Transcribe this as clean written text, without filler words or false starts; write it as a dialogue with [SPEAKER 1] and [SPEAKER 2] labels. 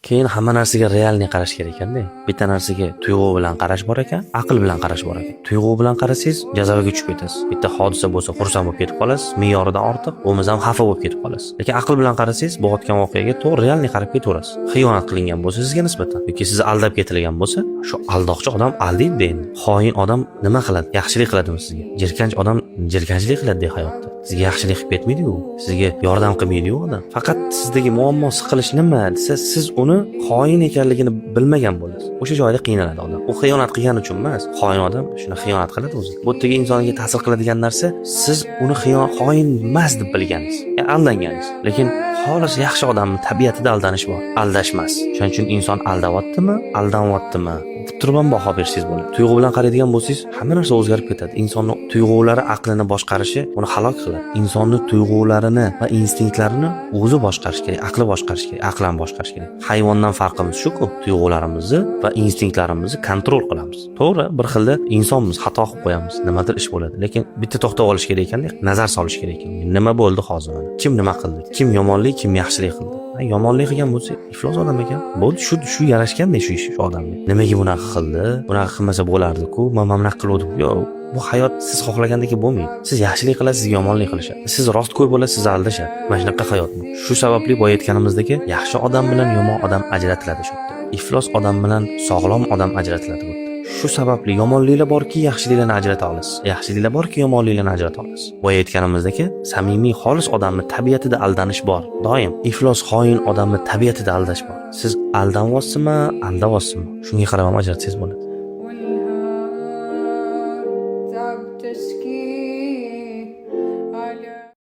[SPEAKER 1] Keyin hamma narsaga realniy qarash kerak ekanda. Bitta narsaga tuyg'u bilan qarash bor ekan, aql bilan qarash bor ekan. Tuyg'u bilan qarasangiz, jazavaga tushib ketasiz. Bitta hodisa bo'lsa, xursand bo'lib ketib qolasiz, me'yoridan ortiq, bo'lmasa ham xafa bo'lib ketib qolasiz. Lekin aql bilan qarasangiz, bo'layotgan voqeaga to'g'ri realniy qarab ketaverasiz. Xiyonat qilingan bo'lsa sizga nisbatan yoki sizni aldab ketilgan bo'lsa, shu aldoqchi odam aldaydi endi. Xoin odam nima qiladi? Yaxshilik qiladimi sizga? Jirkanch odam jirkanchlik qiladi hayotda. Sizga yaxshilik qilib ketmaydi-ku. Sizga yordam qilmaydi-ku odam. Faqat sizdagi muammo siqilish nima desa, siz uni xoin ekanligini bilmagan bo'lasiz. O'sha joyda qiynaladi odam. U xiyonat qilgani uchun emas. Xoin odam shuni xiyonat qiladi o'zi. Bu yerga insonga ta'sir qiladigan narsa, siz uni xoin emas deb bilganingiz. Ya'ni aldanganingiz. Lekin xolis yaxshi odamning tabiatida aldanish bor. Aldash emas. Shuning uchun inson aldayaptimi, aldanyaptimi deb turib ham baho berishingiz bo'ladi. Tuyg'u bilan qaraydigan bo'lsangiz, hamma narsa o'zgarib ketadi. Insonning tuyg'ulari aqlini boshqarishi uni halok qiladi. Insonning tuyg'ularini va instinktlarini o'zi boshqarish kerak, aqli boshqarish kerak, aqlan boshqarish kerak. Hayvondan farqimiz shuku, tuyg'ularimizni va instinktlarimizni kontrol qilamiz. To'g'ri, bir xilda insonmiz, xato qilib qo'yamiz, nimadir ish bo'ladi. Lekin bitta to'xtab olish kerak ekanda, nazar solish kerak ekan. Nima bo'ldi hozir? Kim nima qildi? Kim yomonlik, kim yaxshilik qildi? Yomonlik qilgan bo'lsa, iflos odam ekan. Bo'ldi, shu yarashganda shu odamga. Nimaga bunaqa qildi? Bunaqa qilmasa bo'lardi-ku. Men mana bunaqa qildim. Yo'q, bu hayot siz xohlagandek bo'lmaydi. Siz yaxshilik qilasiz, sizga yomonlik qilishadi. Siz rostgo'y bo'lasiz, sizni aldashadi. Mana shunaqa hayot bu. Shu sababli boya aytganimizdagi yaxshi odam bilan yomon odam ajratiladi shu yerda. Iflos odam bilan sog'lom odam ajratiladi bu yerda. Shu sababli yomonliklar borki, yaxshiliklarni ajrata olasiz. Yaxshiliklar borki, yomonliklarni ajrata olasiz. Boya aytganimizdagi samimiy, xolis odamning tabiatida aldanish bor. Doim iflos, xoin odamning tabiatida aldash bor. Siz aldanyapsizmi, aldanyapsizmi? Shunga qarab ham ajratsangiz bo'ladi.